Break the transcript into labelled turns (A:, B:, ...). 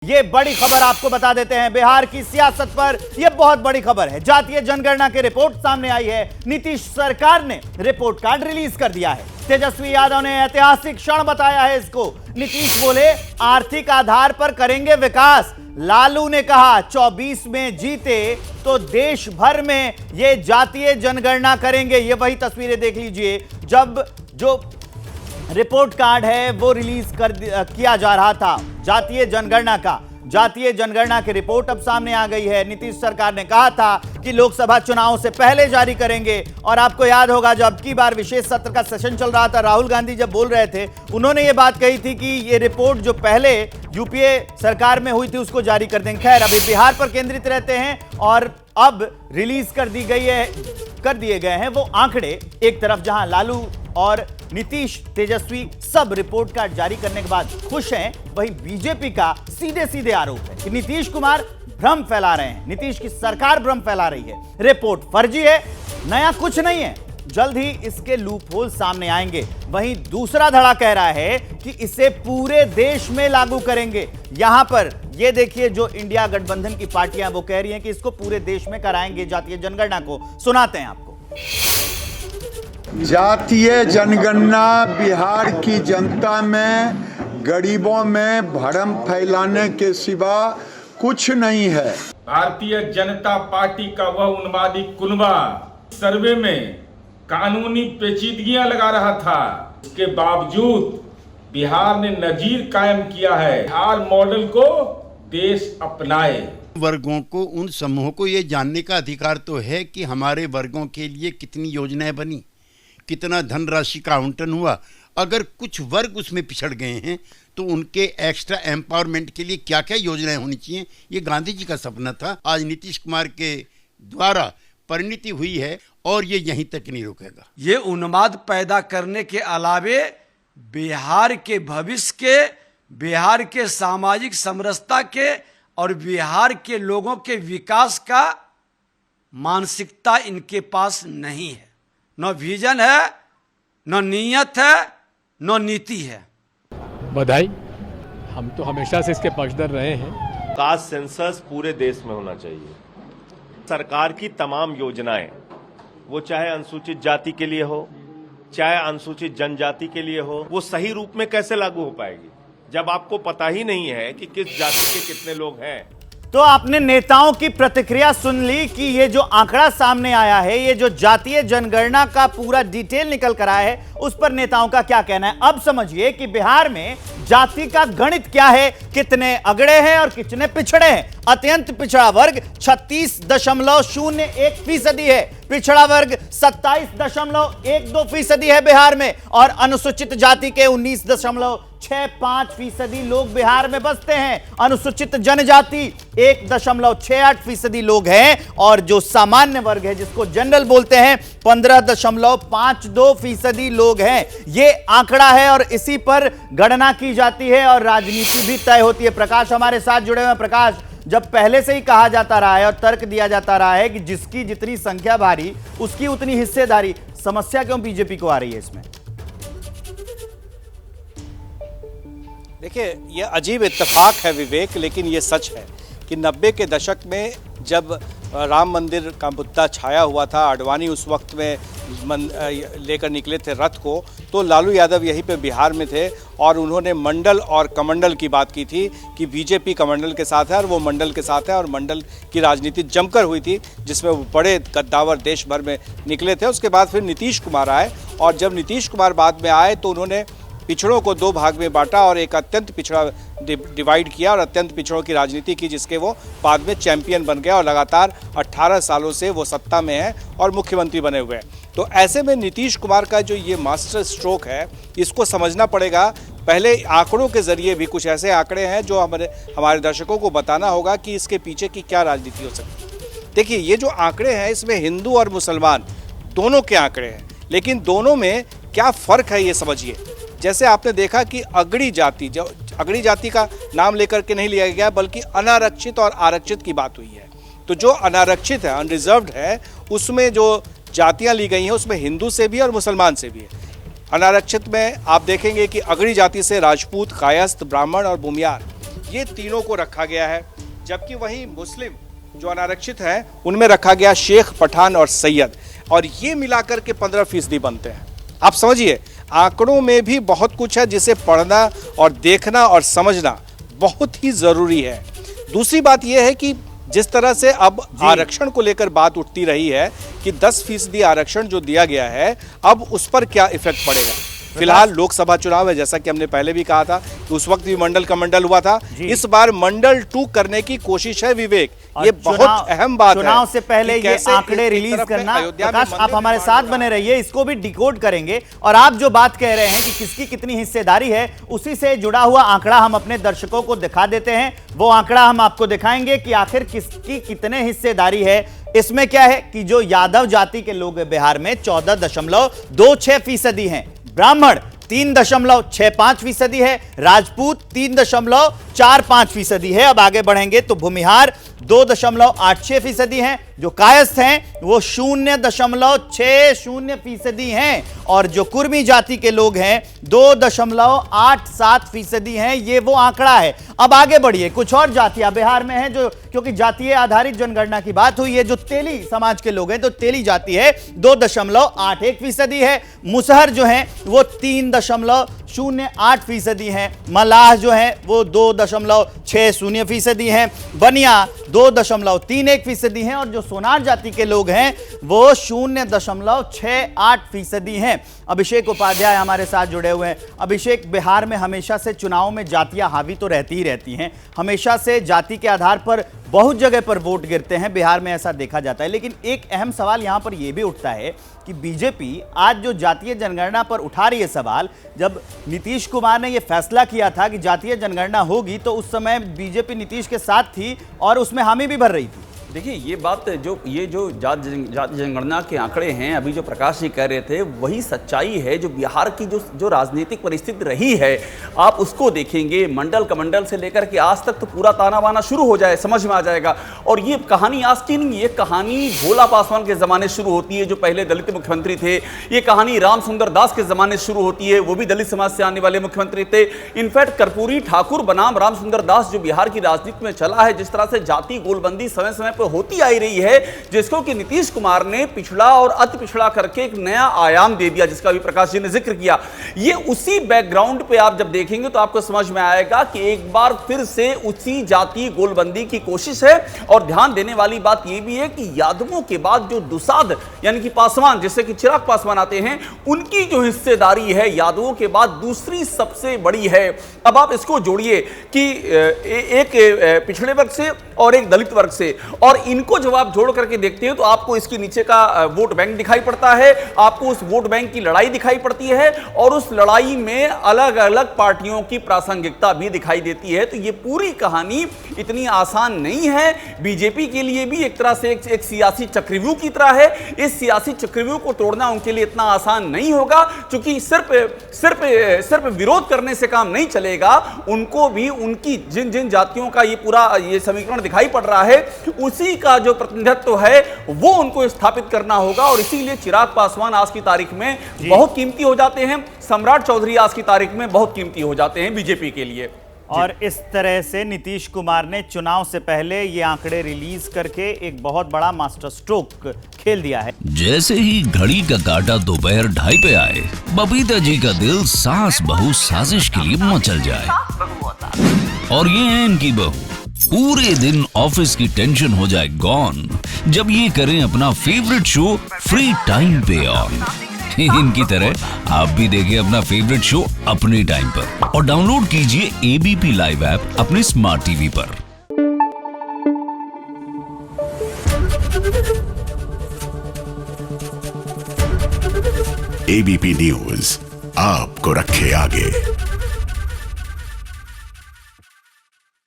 A: ये बड़ी खबर आपको बता देते हैं। बिहार की सियासत पर यह बहुत बड़ी खबर है। जातीय जनगणना की रिपोर्ट सामने आई है। नीतीश सरकार ने रिपोर्ट कार्ड रिलीज कर दिया है। तेजस्वी यादव ने ऐतिहासिक क्षण बताया है इसको। नीतीश बोले आर्थिक आधार पर करेंगे विकास। लालू ने कहा 24 में जीते तो देश भर में ये जातीय जनगणना करेंगे। ये वही तस्वीरें देख लीजिए जब जो रिपोर्ट कार्ड है वो रिलीज किया जा रहा था जातीय जनगणना की रिपोर्ट अब सामने आ गई है। नीतीश सरकार ने कहा था कि लोकसभा चुनाव से पहले जारी करेंगे। और आपको याद होगा जब की बार विशेष सत्र का सेशन चल रहा था, राहुल गांधी जब बोल रहे थे, उन्होंने ये बात कही थी कि ये रिपोर्ट जो पहले यूपीए सरकार में हुई थी उसको जारी कर देंगे। खैर अभी बिहार पर केंद्रित रहते हैं और अब रिलीज कर दिए गए हैं वो आंकड़े। एक तरफ जहां लालू और नीतीश, तेजस्वी सब रिपोर्ट कार्ड जारी करने के बाद खुश हैं, वहीं बीजेपी का सीधे सीधे आरोप है कि नीतीश कुमार भ्रम फैला रहे हैं। नीतीश की सरकार भ्रम फैला रही है। रिपोर्ट फर्जी है, नया कुछ नहीं है। जल्द ही इसके लूपहोल सामने आएंगे। वहीं दूसरा धड़ा कह रहा है कि इसे पूरे देश में लागू करेंगे। यहां पर यह देखिए जो इंडिया गठबंधन की पार्टियां वो कह रही हैं कि इसको पूरे देश में कराएंगे जातीय जनगणना को। सुनाते हैं आपको।
B: जातीय जनगणना बिहार की जनता में, गरीबों में भ्रम फैलाने के सिवा कुछ नहीं है।
C: भारतीय जनता पार्टी का वह उन्मादी कुनबा सर्वे में कानूनी पेचीदगियां लगा रहा था, इसके बावजूद बिहार ने नजीर कायम किया है। बिहार मॉडल को देश अपनाए।
D: वर्गों को, उन समूहों को ये जानने का अधिकार तो है कि हमारे वर्गों के लिए कितनी योजनाएं बनी, कितना धनराशि का आवंटन हुआ। अगर कुछ वर्ग उसमें पिछड़ गए हैं तो उनके एक्स्ट्रा एम्पावरमेंट के लिए क्या क्या योजनाएं होनी चाहिए, ये गांधी जी का सपना था। आज नीतीश कुमार के द्वारा परिणति हुई है और ये यहीं तक नहीं रुकेगा।
E: ये उन्माद पैदा करने के अलावे बिहार के भविष्य के, बिहार के सामाजिक समरसता के और बिहार के लोगों के विकास का मानसिकता इनके पास नहीं है। न विजन है, न नीयत है, न नीति है।
F: बधाई, हम तो हमेशा से इसके पक्षधर रहे हैं।
G: कास्ट सेंसस पूरे देश में होना चाहिए। सरकार की तमाम योजनाएं, वो चाहे अनुसूचित जाति के लिए हो, चाहे अनुसूचित जनजाति के लिए हो, वो सही रूप में कैसे लागू हो पाएगी जब आपको पता ही नहीं है कि किस जाति के कितने लोग हैं।
A: तो आपने नेताओं की प्रतिक्रिया सुन ली कि ये जो आंकड़ा सामने आया है, ये जो जातीय जनगणना का पूरा डिटेल निकल कर आया है, उस पर नेताओं का क्या कहना है। अब समझिए कि बिहार में जाति का गणित क्या है, कितने अगड़े हैं और कितने पिछड़े हैं। अत्यंत पिछड़ा वर्ग 36.01% है, पिछड़ा वर्ग 27.12% है बिहार में, और अनुसूचित जाति के 19.65% लोग बिहार में बसते हैं। अनुसूचित जनजाति 1.68% लोग हैं, और जो सामान्य वर्ग है जिसको जनरल बोलते हैं 15.52% लोग हैं। ये आंकड़ा है और इसी पर गणना की जाती है और राजनीति भी तय होती है। प्रकाश हमारे साथ जुड़े हुए हैं। प्रकाश, जब पहले से ही कहा जाता रहा है और तर्क दिया जाता रहा है कि जिसकी जितनी संख्या भारी उसकी उतनी हिस्सेदारी, समस्या क्यों बीजेपी को आ रही है इसमें?
H: देखिए, यह अजीब इत्तेफाक है विवेक, लेकिन ये सच है कि 90 के दशक में जब राम मंदिर का मुद्दा छाया हुआ था, आडवाणी उस वक्त में लेकर निकले थे रथ को, तो लालू यादव यहीं पे बिहार में थे और उन्होंने मंडल और कमंडल की बात की थी कि बीजेपी कमंडल के साथ है और वो मंडल के साथ है, और मंडल की राजनीति जमकर हुई थी जिसमें वो बड़े गद्दावर देश भर में निकले थे। उसके बाद फिर नीतीश कुमार आए, और जब नीतीश कुमार बाद में आए तो उन्होंने पिछड़ों को दो भाग में बांटा और एक अत्यंत पिछड़ा डिवाइड किया और अत्यंत पिछड़ों की राजनीति की, जिसके वो बाद में चैंपियन बन गया और लगातार 18 सालों से वो सत्ता में है और मुख्यमंत्री बने हुए हैं। तो ऐसे में नीतीश कुमार का जो ये मास्टर स्ट्रोक है, इसको समझना पड़ेगा। पहले आंकड़ों के जरिए भी कुछ ऐसे आंकड़े हैं जो हमारे दर्शकों को बताना होगा कि इसके पीछे की क्या राजनीति हो सकती है। देखिए, ये जो आंकड़े हैं इसमें हिंदू और मुसलमान दोनों के आंकड़े हैं, लेकिन दोनों में क्या फ़र्क है ये समझिए। जैसे आपने देखा कि अगड़ी जाति, जो अगड़ी जाति का नाम लेकर के नहीं लिया गया बल्कि अनारक्षित और आरक्षित की बात हुई है। तो जो अनारक्षित है, अनरिजर्व्ड है, उसमें जो जातियां ली गई हैं उसमें हिंदू से भी और मुसलमान से भी है। अनारक्षित में आप देखेंगे कि अगड़ी जाति से राजपूत, कायस्थ, ब्राह्मण और भूमियार, ये तीनों को रखा गया है। जबकि वहीं मुस्लिम जो अनारक्षित हैं उनमें रखा गया शेख, पठान और सैयद, और ये मिलाकर के 15% बनते हैं। आप समझिए, आंकड़ों में भी बहुत कुछ है जिसे पढ़ना और देखना और समझना बहुत ही ज़रूरी है। दूसरी बात यह है कि जिस तरह से अब आरक्षण को लेकर बात उठती रही है कि 10% आरक्षण जो दिया गया है, अब उस पर क्या इफेक्ट पड़ेगा। फिलहाल लोकसभा चुनाव है, जैसा कि हमने पहले भी कहा था कि उस वक्त भी मंडल कमंडल हुआ था। इस बार मंडल 2 करने की कोशिश है विवेक, ये बहुत अहम बात है।
A: चुनाव से पहले ये आंकड़े रिलीज करना। प्रकाश, आप हमारे साथ बने रहिए, इसको भी डिकोड करेंगे। और आप जो बात कह रहे हैं कि किसकी कितनी हिस्सेदारी है, उसी से जुड़ा हुआ आंकड़ा हम अपने दर्शकों को दिखा देते हैं। वो आंकड़ा हम आपको दिखाएंगे कि आखिर किसकी कितने हिस्सेदारी है। इसमें क्या है कि जो यादव जाति के लोग बिहार में 14.26% हैं, ब्राह्मण 3.65% है, राजपूत 3.45% है। अब आगे बढ़ेंगे तो भूमिहार 2.86% हैं, जो कायस्थ हैं वो 0.60% हैं, और जो कुर्मी जाति के लोग हैं 2.87% हैं। ये वो आंकड़ा है। अब आगे बढ़िए, कुछ और जातियां बिहार में हैं जो, क्योंकि जातीय आधारित जनगणना की बात हुई है, जो तेली समाज के लोग हैं तो तेली जाति है 2.81% है, मुसहर जो है वो 3.08% हैं, मलाह जो है वो 2.60% हैं, बनिया 2.31% हैं, और जो सोनार जाति के लोग हैं वो 0.68% हैं। अभिषेक उपाध्याय हमारे साथ जुड़े हुए हैं। अभिषेक, बिहार में हमेशा से चुनाव में जातियां हावी तो रहती ही रहती हैं, हमेशा से जाति के आधार पर बहुत जगह पर वोट गिरते हैं, बिहार में ऐसा देखा जाता है। लेकिन एक अहम सवाल यहां पर यह भी उठता है कि बीजेपी आज जो जातीय जनगणना पर उठा रही है सवाल, जब नीतीश कुमार ने यह फैसला किया था कि जातीय जनगणना होगी तो उस समय बीजेपी नीतीश के साथ थी और उसमें हामी भी भर रही थी।
I: देखिए, ये बात जो जाति जनगणना के आंकड़े हैं, अभी जो प्रकाश जी कह रहे थे, वही सच्चाई है। जो बिहार की जो राजनीतिक परिस्थिति रही है, आप उसको देखेंगे, मंडल कमंडल से लेकर के आज तक तो पूरा ताना बाना शुरू हो जाए, समझ में आ जाएगा। और ये कहानी आज की नहीं, ये कहानी भोला पासवान के ज़माने शुरू होती है, जो पहले दलित मुख्यमंत्री थे। ये कहानी राम सुंदर दास के ज़माने से शुरू होती है, वो भी दलित समाज से आने वाले मुख्यमंत्री थे। इनफैक्ट कर्पूरी ठाकुर बनाम राम सुंदर दास जो बिहार की राजनीति में चला है, जिस तरह से जाति गोलबंदी समय समय होती आई रही है, जिसको कि नीतीश कुमार ने पिछड़ा और अति पिछड़ा करके एक नया आयाम दे दिया, जिसका भी प्रकाश जी ने जिक्र किया। ये उसी बैकग्राउंड पे आप जब देखेंगे तो आपको समझ में आएगा कि एक बार फिर से उसी जाति गोलबंदी की कोशिश है। और ध्यान देने वाली बात यह भी है कि यादवों के बाद जो दुसाध यानी कि पासवान, जिससे कि चिराग पासवान आते हैं, उनकी जो हिस्सेदारी है यादवों के बाद दूसरी सबसे बड़ी है। अब आप इसको जोड़िए कि एक पिछड़े वर्ग से और एक दलित वर्ग से, और इनको जब आप जोड़ करके देखते हैं तो आपको इसके नीचे का वोट बैंक दिखाई पड़ता है, आपको उस वोट बैंक की लड़ाई दिखाई पड़ती है, और उस लड़ाई में अलग अलग पार्टियों की प्रासंगिकता भी दिखाई देती है। तो ये पूरी कहानी इतनी आसान नहीं है। बीजेपी के लिए भी एक तरह से एक सियासी चक्रव्यूह की तरह है। इस सियासी चक्रव्यूह को तोड़ना उनके लिए इतना आसान नहीं होगा, क्योंकि सिर्फ विरोध करने से काम नहीं चलेगा। उनको भी उनकी जिन जिन जातियों का ये समीकरण दिखाई पड़ रहा है, उसी का जो प्रतिनिधित्व है वो उनको स्थापित करना होगा। और इसीलिए चिराग पासवान आज की तारीख में बहुत कीमती हो जाते हैं, सम्राट चौधरी आज की तारीख में बहुत कीमती हो जाते हैं बीजेपी के लिए।
A: और इस तरह से नीतीश कुमार ने चुनाव से पहले ये आंकड़े रिलीज करके एक बहुत बड़ा मास्टर स्ट्रोक खेल दिया है।
J: जैसे ही घड़ी का काटा दोपहर 2:30 पे आए, बबीता जी का दिल सास बहू साजिश के लिए मचल जाए। और ये है इनकी बहू, पूरे दिन ऑफिस की टेंशन हो जाए गॉन जब ये करें अपना फेवरेट शो फ्री टाइम पे ऑन। इनकी तरह आप भी देखिए अपना फेवरेट शो अपने टाइम पर, और डाउनलोड कीजिए एबीपी लाइव ऐप अपने स्मार्ट टीवी पर।
K: एबीपी न्यूज आपको रखे आगे।